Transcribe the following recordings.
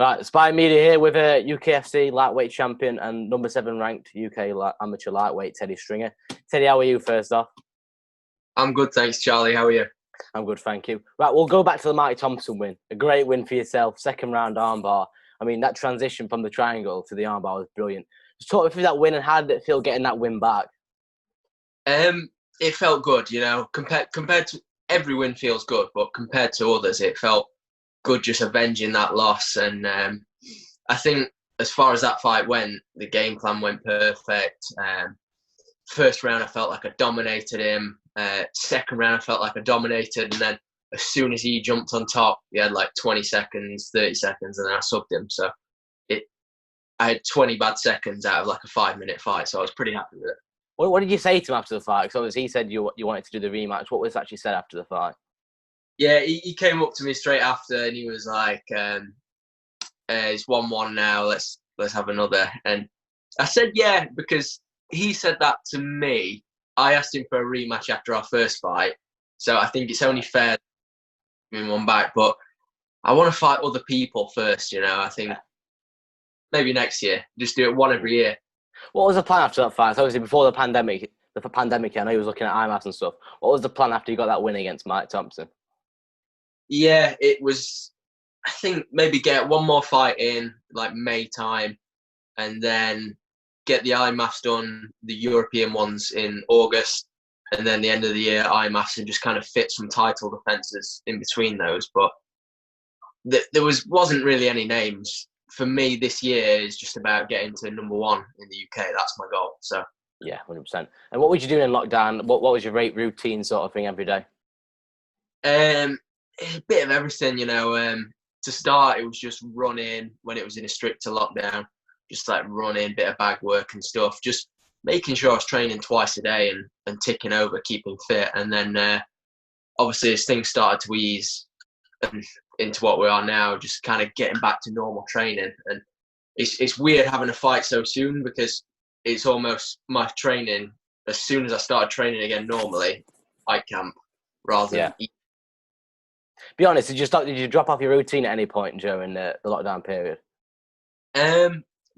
Right, Spire Media here with a UKFC lightweight champion and number 7 ranked UK amateur lightweight Teddy Stringer. Teddy, how are you first off? I'm good, thanks, Charlie. How are you? I'm good, thank you. Right, we'll go back to the Mark Thompson win. A great win for yourself, second round armbar. I mean, that transition from the triangle to the armbar was brilliant. Just talk me through that win and how did it feel getting that win back? It felt good, compared to every win feels good, but compared to others, it felt good just avenging that loss. And I think as far as that fight went, the game plan went perfect. First round, I felt like I dominated him. Second round, I felt like I dominated. And then as soon as he jumped on top, he had like 20 seconds, 30 seconds, and then I subbed him. So I had 20 bad seconds out of like a 5-minute fight. So I was pretty happy with it. What did you say to him after the fight? Because obviously he said you wanted to do the rematch. What was actually said after the fight? Yeah, he came up to me straight after and he was like, it's 1-1 now, let's have another. And I said, yeah, because he said that to me. I asked him for a rematch after our first fight. So I think it's only fair to give him one back. But I want to fight other people first, I think maybe next year. Just do it one every year. What was the plan after that fight? So obviously before the pandemic, I know he was looking at IMAFs and stuff. What was the plan after you got that win against Mark Thompson? Yeah, it was, I think maybe get one more fight in, like May time, and then get the IMAFs done, the European ones in August, and then the end of the year IMAFs, and just kind of fit some title defences in between those. But there wasn't really any names. For me, this year is just about getting to number 1 in the UK. That's my goal. So yeah, 100%. And what was you doing in lockdown? What was your routine sort of thing every day? A bit of everything, To start, it was just running when it was in a stricter lockdown, just like running, bit of bag work and stuff, just making sure I was training twice a day and ticking over, keeping fit. And then obviously as things started to ease into what we are now, just kind of getting back to normal training. And it's weird having a fight so soon because it's almost my training. As soon as I started training again normally, fight camp rather than Be honest, did you drop off your routine at any point during the lockdown period?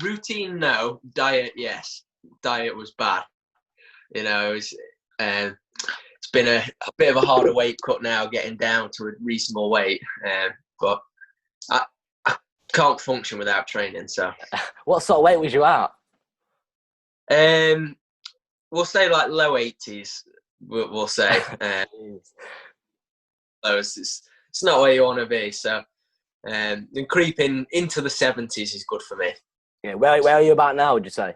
Routine, no. Diet, yes. Diet was bad. It's been a bit of a harder weight cut now, getting down to a reasonable weight. But I can't function without training. So, what sort of weight was you at? We'll say like low 80s. We'll say. It's not where you want to be. So, and creeping into the 70s is good for me. Yeah, where are you about now, would you say?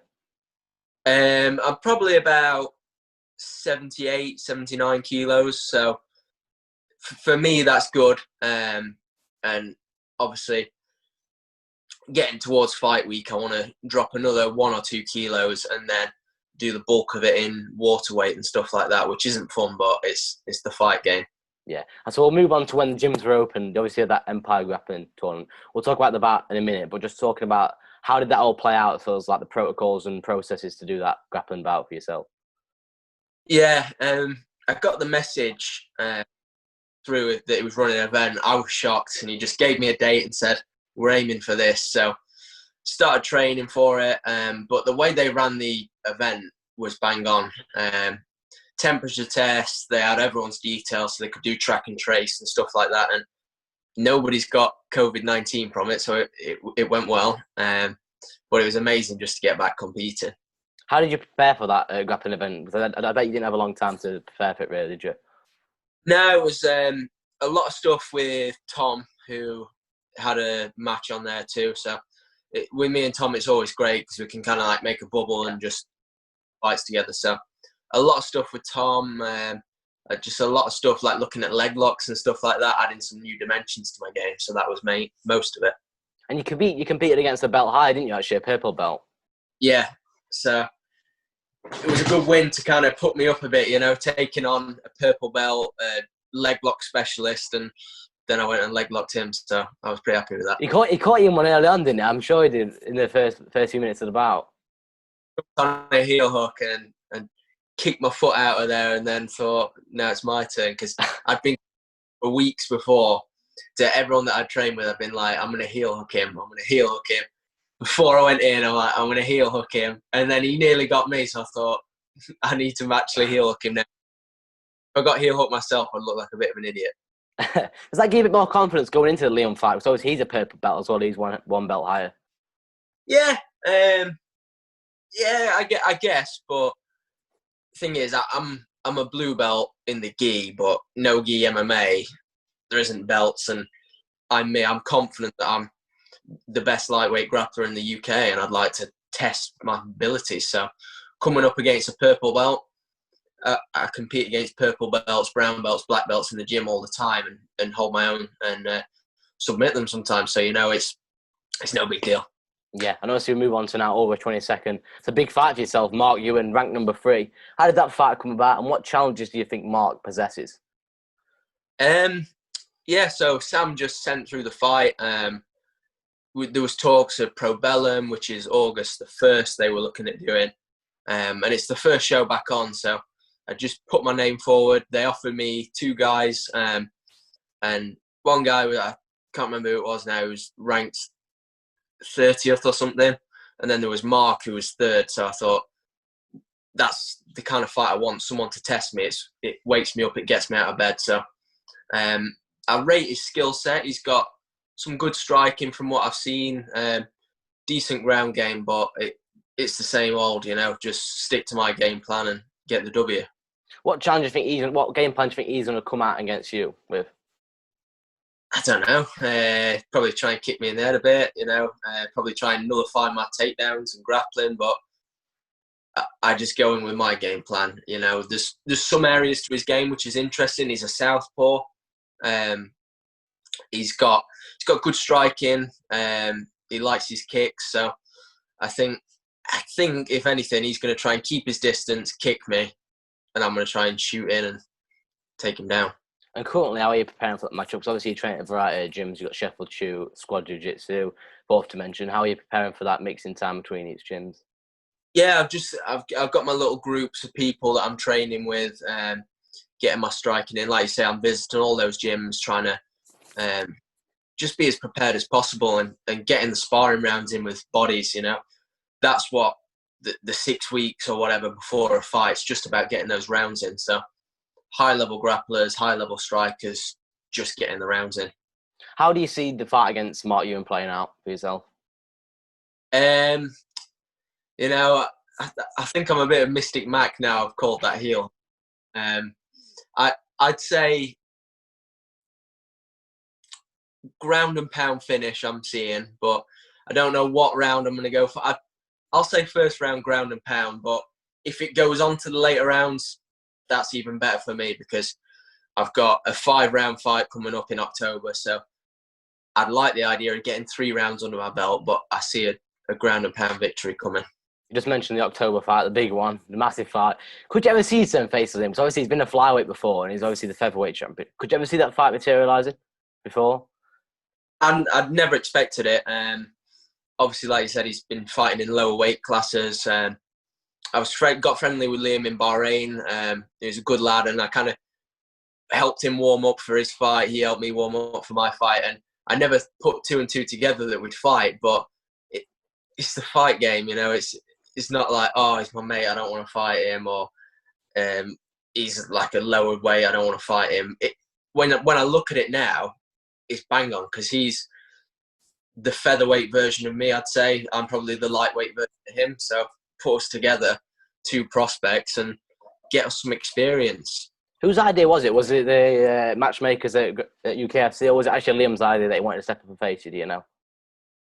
I'm probably about 78, 79 kilos. So for me, that's good. And obviously, getting towards fight week, I want to drop another 1 or 2 kilos and then do the bulk of it in water weight and stuff like that, which isn't fun, but it's the fight game. Yeah, and so we'll move on to when the gyms were open. You obviously had that Empire grappling tournament. We'll talk about that in a minute, but just talking about how did that all play out? So it's like the protocols and processes to do that grappling bout for yourself. Yeah, I got the message through that he was running an event. I was shocked, and he just gave me a date and said, "We're aiming for this." So started training for it. But the way they ran the event was bang on. Temperature tests, they had everyone's details so they could do track and trace and stuff like that, and nobody's got COVID-19 from it, so it went well. But it was amazing just to get back competing. How did you prepare for that grappling event? Because I bet you didn't have a long time to prepare for it, really, did you? No, it was a lot of stuff with Tom, who had a match on there too. So with me and Tom, it's always great because we can kind of like make a bubble and just fights together. So a lot of stuff with Tom, just a lot of stuff like looking at leg locks and stuff like that, adding some new dimensions to my game. So that was most of it. And you competed against a belt high, didn't you, actually, a purple belt? Yeah. So it was a good win to kind of put me up a bit, taking on a purple belt, leg lock specialist, and then I went and leg locked him. So I was pretty happy with that. He caught you in one early on, didn't he? I'm sure he did in the first few minutes of the bout. On a heel hook and kicked my foot out of there, and then thought, no, it's my turn, because I'd been for weeks before to everyone that I trained with, I've been like, I'm going to heel hook him. I'm going to heel hook him. Before I went in, I'm like, I'm going to heel hook him. And then he nearly got me, so I thought, I need to actually heel hook him now. If I got heel hooked myself, I'd look like a bit of an idiot. Does that give it more confidence going into the Liam fight? Because obviously he's a purple belt as well. He's one belt higher. Yeah, I guess. But the thing is, I'm a blue belt in the gi, but no gi MMA. There isn't belts, and I'm confident that I'm the best lightweight grappler in the UK, and I'd like to test my abilities. So, coming up against a purple belt, I compete against purple belts, brown belts, black belts in the gym all the time, and hold my own and submit them sometimes. So it's no big deal. Yeah, and obviously we move on to now over 22nd. It's a big fight for yourself, Mark Ewin, ranked number 3. How did that fight come about, and what challenges do you think Mark possesses? So Sam just sent through the fight. There was talks of Probellum, which is August the 1st they were looking at doing. And it's the first show back on, so I just put my name forward. They offered me 2 guys, and one guy, I can't remember who it was now, was ranked 30th or something. And then there was Mark, who was 3rd. So I thought, that's the kind of fight I want, someone to test me. It wakes me up, it gets me out of bed. So I rate his skill set. He's got some good striking from what I've seen, decent ground game, but it's the same old, just stick to my game plan and get the W. What challenge do you think what game plan do you think he's going to come out against you with? I don't know. Probably try and kick me in the head a bit, probably try and nullify my takedowns and grappling, but I just go in with my game plan. There's some areas to his game which is interesting. He's a southpaw. He's got good striking. He likes his kicks, so I think if anything, he's going to try and keep his distance, kick me, and I'm going to try and shoot in and take him down. And currently, how are you preparing for that matchup? Because obviously you train at a variety of gyms. You've got Sheffield Shoot, Squad Jiu-Jitsu, both to mention. How are you preparing for that mixing time between each gyms? Yeah, I've got my little groups of people that I'm training with, getting my striking in. Like you say, I'm visiting all those gyms, trying to just be as prepared as possible and getting the sparring rounds in with bodies. That's what the 6 weeks or whatever before a fight's just about, getting those rounds in. So high-level grapplers, high-level strikers, just getting the rounds in. How do you see the fight against Mark Ewin playing out for yourself? I think I'm a bit of Mystic Mac now. I've called that heel. I'd say ground and pound finish I'm seeing, but I don't know what round I'm going to go for. I'll say first round ground and pound, but if it goes on to the later rounds, that's even better for me, because I've got a 5-round fight coming up in October. So I'd like the idea of getting 3 rounds under my belt, but I see a ground and pound victory coming. You just mentioned the October fight, the big one, the massive fight. Could you ever see certain faces of him? Because obviously he's been a flyweight before, and he's obviously the featherweight champion. Could you ever see that fight materialising before? I'd never expected it. Obviously, like you said, he's been fighting in lower weight classes. I got friendly with Liam in Bahrain. He was a good lad, and I kind of helped him warm up for his fight. He helped me warm up for my fight, and I never put 2 and 2 together that we'd fight. But it's the fight game, It's not like, oh, he's my mate, I don't want to fight him, or he's like a lower weight, I don't want to fight him. When I look at it now, it's bang on, because he's the featherweight version of me, I'd say. I'm probably the lightweight version of him. So put us together, 2 prospects, and get us some experience. Whose idea was it? Was it the matchmakers at UKFC, or was it actually Liam's idea that he wanted to step up and face you, do you know?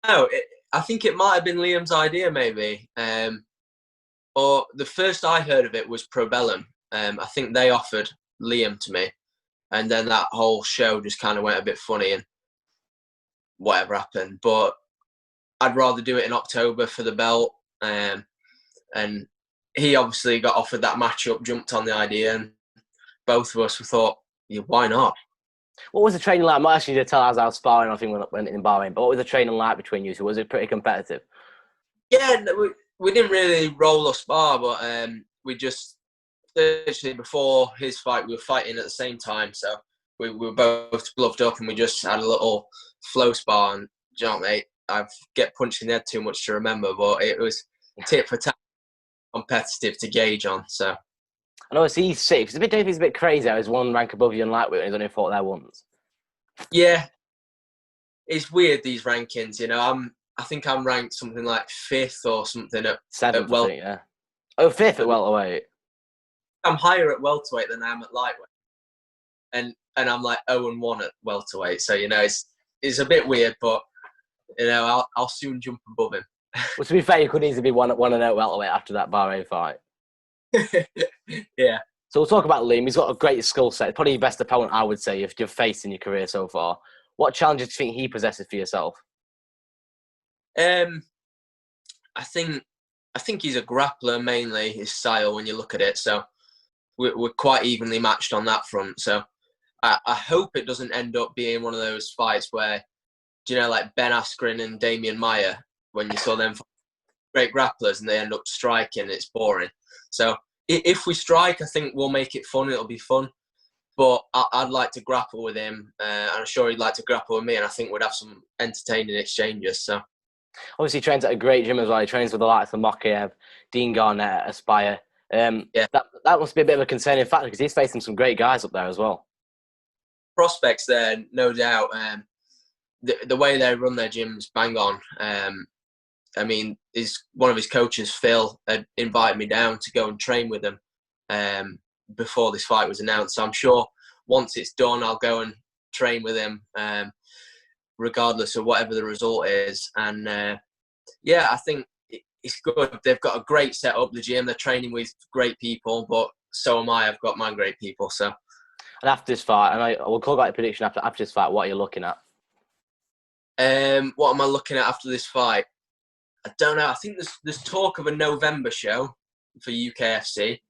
No, I think it might have been Liam's idea, maybe. Or the first I heard of it was Probellum. I think they offered Liam to me, and then that whole show just kind of went a bit funny and whatever happened. But I'd rather do it in October for the belt. And he obviously got offered that matchup, jumped on the idea, and both of us thought, yeah, why not? What was the training like? I'm not asking you to tell us how sparring or anything went in Bahrain, but what was the training like between you two? Was it pretty competitive? Yeah, we didn't really roll or spar, but we just, actually before his fight, we were fighting at the same time. So we were both gloved up and we just had a little flow spar. And, you know, mate, I get punched in the head too much to remember, but it was tit for tat, competitive to gauge on. So I know he's 6. It's a bit crazy. He's one rank above you in lightweight and he's only fought there once. Yeah, it's weird, these rankings. You know, I think I'm ranked something like 5th or something at 7th, I think, yeah. Oh, 5th at welterweight. I'm higher at welterweight than I am at lightweight, and I'm like 0-1 at welterweight. So, you know, it's a bit weird, but you know, I'll soon jump above him. Well, to be fair, you could easily be 1-0 welterweight after that Bahrain fight. Yeah. So we'll talk about Liam. He's got a great skill set. Probably your best opponent, I would say, if you've faced in your career so far. What challenges do you think he possesses for yourself? I think he's a grappler mainly, his style, when you look at it. So we're quite evenly matched on that front. So I hope it doesn't end up being one of those fights where, you know, like Ben Askren and Damian Maia, when you saw them great grapplers and they end up striking, it's boring. So if we strike, I think we'll make it fun. It'll be fun. But I'd like to grapple with him. And I'm sure he'd like to grapple with me. And I think we'd have some entertaining exchanges. So obviously, he trains at a great gym as well. He trains with the likes of Mark Ewin, Dean Garnett at Aspire. Yeah. That must be a bit of a concerning factor because he's facing some great guys up there as well. Prospects there, no doubt. The way they run their gyms, bang on. I mean, one of his coaches, Phil, had invited me down to go and train with them before this fight was announced. So I'm sure once it's done, I'll go and train with him, regardless of whatever the result is. And yeah, I think it's good. They've got a great setup, the gym. They're training with great people, but so am I. I've got my great people. So. And after this fight, and we'll call back the prediction after this fight. What are you looking at? What am I looking at after this fight? I don't know. I think there's talk of a November show for UKFC,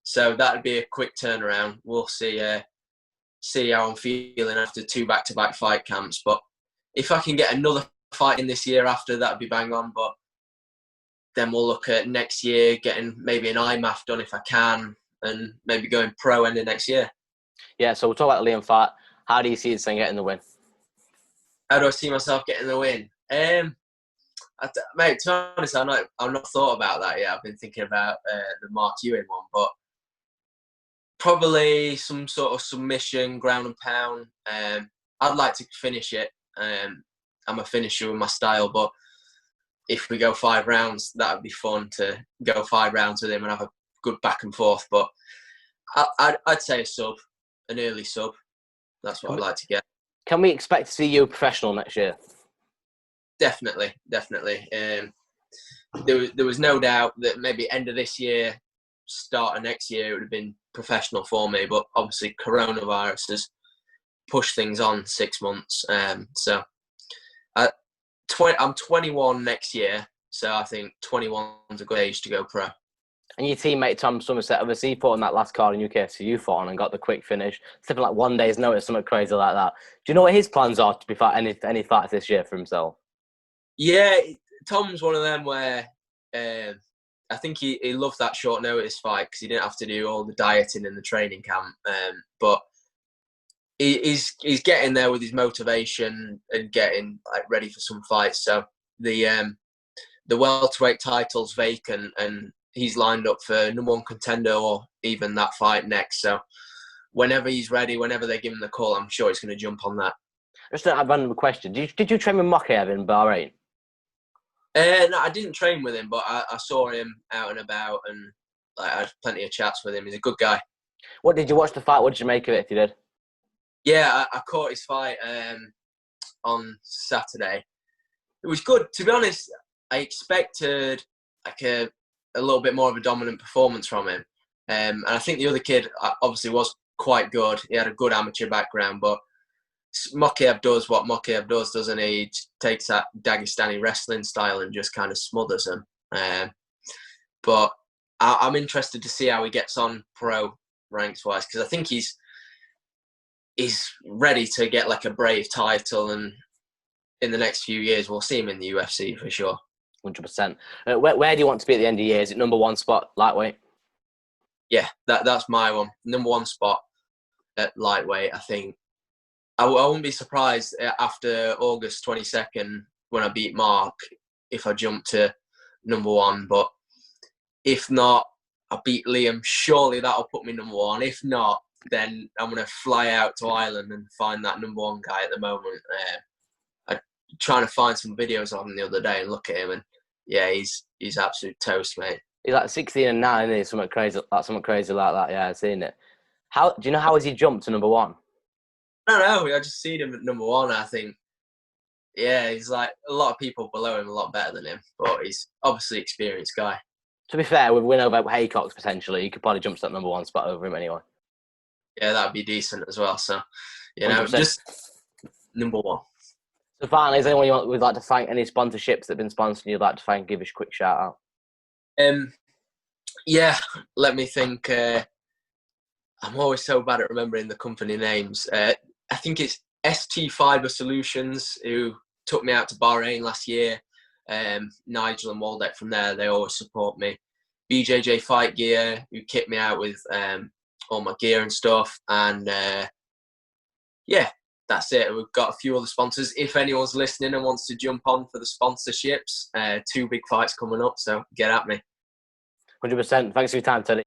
so that'd be a quick turnaround. We'll see how I'm feeling after 2 back-to-back fight camps. But if I can get another fight in this year after, that'd be bang on. But then we'll look at next year, getting maybe an IMAF done if I can, and maybe going pro end of next year. Yeah, so we'll talk about the Liam fight. How do you see this thing getting the win? How do I see myself getting the win? Mate, to be honest, I've not thought about that yet. I've been thinking about the Mark Ewin one, but probably some sort of submission, ground and pound. I'd like to finish it. I'm a finisher with my style, but if we go 5 rounds, that would be fun to go 5 rounds with him and have a good back and forth. But I'd say a sub, an early sub. That's what I'd like to get. Can we expect to see you professional next year? Definitely. There was no doubt that maybe end of this year, start of next year, it would have been professional for me. But obviously, coronavirus has pushed things on 6 months. So I'm 21 next year, so I think 21 is a good age to go pro. And your teammate Tom Somerset, obviously, he fought on that last card in UKFC you fought on and got the quick finish. Something like 1 day's notice, something crazy like that. Do you know what his plans are to be fight any fights this year for himself? Yeah, Tom's one of them where I think he loved that short notice fight because he didn't have to do all the dieting in the training camp. But he's getting there with his motivation and getting ready for some fights. So the welterweight title's vacant and he's lined up for #1 contender or even that fight next. So whenever he's ready, whenever they give him the call, I'm sure he's going to jump on that. Just a random question. Did you train with Mark Ewin in Bahrain? No, I didn't train with him, but I saw him out and about and I had plenty of chats with him. He's a good guy. What did you watch the fight? What did you make of it if you did? Yeah, I caught his fight on Saturday. It was good. To be honest, I expected a little bit more of a dominant performance from him. And I think the other kid obviously was quite good. He had a good amateur background, but Mokaev does what Mokaev does, doesn't he? He takes that Dagestani wrestling style and just kind of smothers him. But I'm interested to see how he gets on pro ranks-wise, because I think he's ready to get like a Brave title, and in the next few years we'll see him in the UFC for sure. 100%. Where do you want to be at the end of the year? Is it #1 spot, lightweight? Yeah, that's my one. #1 spot at lightweight, I think. I wouldn't be surprised after August 22nd when I beat Mark if I jump to number 1. But if not, I beat Liam. Surely that'll put me number 1. If not, then I'm going to fly out to Ireland and find that number 1 guy at the moment. I'm trying to find some videos of him the other day and look at him, and yeah, he's absolute toast, mate. He's like 16 and 9, isn't he? Something crazy like that. Yeah, I've seen it. Do you know how has he jumped to number 1? I don't know. I just seen him at number 1. I think, yeah, he's like a lot of people below him, a lot better than him, but he's obviously an experienced guy. To be fair, with win over Haycox potentially, you could probably jump to that number 1 spot over him anyway. Yeah, that'd be decent as well. So, you know, 100%. just number 1. So finally, is there anyone would like to thank, any sponsorships that have been sponsoring you'd like to thank, give us a quick shout out? Yeah, let me think. I'm always so bad at remembering the company names. I think it's ST Fiber Solutions who took me out to Bahrain last year. Nigel and Walden from there, they always support me. BJJ Fight Gear, who kit me out with all my gear and stuff. And yeah, that's it. We've got a few other sponsors. If anyone's listening and wants to jump on for the sponsorships, 2 big fights coming up, so get at me. 100%. Thanks for your time, Teddy.